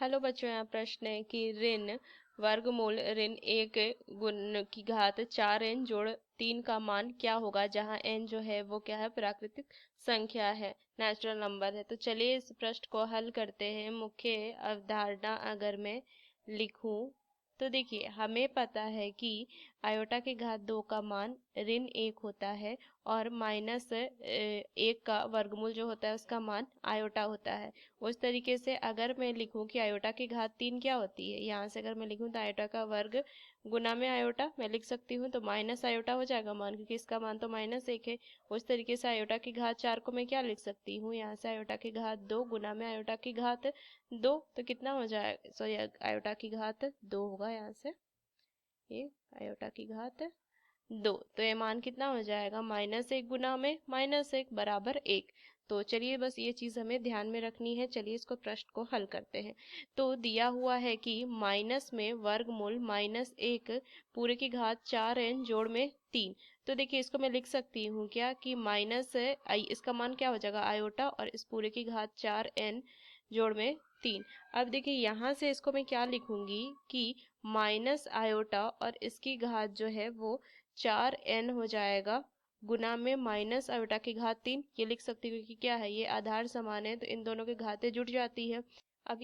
Hello बच्चों, यहाँ प्रश्न है कि ऋण वर्गमूल ऋण एक गुण की घात 4n जोड़ 3 का मान क्या होगा, जहाँ n जो है वो क्या है, प्राकृतिक संख्या है, नेचुरल नंबर है। तो चलिए इस प्रश्न को हल करते हैं। मुख्य अवधारणा अगर मैं लिखूं तो देखिए, हमें पता है कि आयोटा की घात 2 का मान ऋण 1 होता है और माइनस 1 का वर्गमूल जो होता है उसका मान आयोटा होता है। उस तरीके से अगर मैं लिखूं कि आयोटा की घात 3 क्या होती है, यहाँ से अगर मैं लिखूं तो आयोटा का वर्ग गुना में आयोटा मैं लिख सकती हूँ, तो माइनस आयोटा हो जाएगा मान, क्योंकि इसका मान तो -1 है। उस तरीके से आयोटा की घात 4 को मैं क्या लिख सकती हूँ, यहाँ से आयोटा की घात 2 गुना में आयोटा की घात 2, तो कितना हो जाएगा, सॉरी आयोटा की घात 2 होगा यहाँ से, ये आयोटा की घात 2, तो ये मान कितना हो जाएगा, -1 गुना में -1 बराबर 1। तो चलिए बस ये चीज हमें ध्यान में रखनी है। चलिए इसको प्रश्न को हल करते हैं। तो दिया हुआ है कि माइनस में वर्गमूल -1 पूरे की घात 4n जोड़ में 3। तो देखिए इसको मैं लिख सकती हूँ क्या कि माइनस इसका मान क्या हो जाएगा आयोटा, और इस पूरे की घात 4n जोड़ में 3। अब देखिए यहाँ से इसको मैं क्या लिखूंगी कि माइनस आयोटा और इसकी घात जो है वो 4n हो जाएगा गुना में माइनस आयोटा की घात 3, ये लिख सकती हूँ क्योंकि क्या है, ये आधार समान है तो इन दोनों की घातें जुड़ जाती है। अब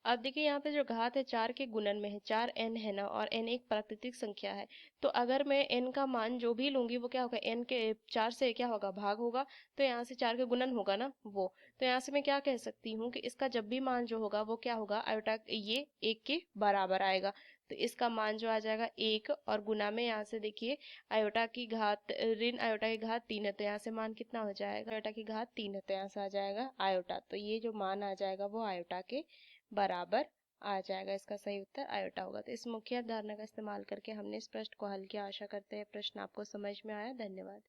अब देखिए यहाँ पे जो घात है 4 के गुणन में है, 4n है ना, और n एक प्राकृतिक संख्या है। तो अगर मैं n का मान जो भी लूंगी वो क्या होगा, n के 4 से क्या होगा, भाग होगा, तो यहाँ से 4 के गुणन होगा ना वो। तो यहाँ से मैं क्या कह सकती हूँ कि इसका जब भी मान जो होगा वो क्या होगा, आयोटा ये 1 के बराबर आएगा। तो इसका मान जो आ जाएगा 1, और गुना में यहाँ से देखिए आयोटा की घात ऋण आयोटा की घात 3 है, तो यहाँ से मान कितना हो जाएगा, आयोटा की घात 3 है, तो यहाँ से आ जाएगा आयोटा। तो ये जो मान आ जाएगा वो आयोटा के बराबर आ जाएगा। इसका सही उत्तर आयोटा होगा। तो इस मुख्य अवधारणा का इस्तेमाल करके हमने इस प्रश्न को हल किया। आशा करते हैं प्रश्न आपको समझ में आया। धन्यवाद।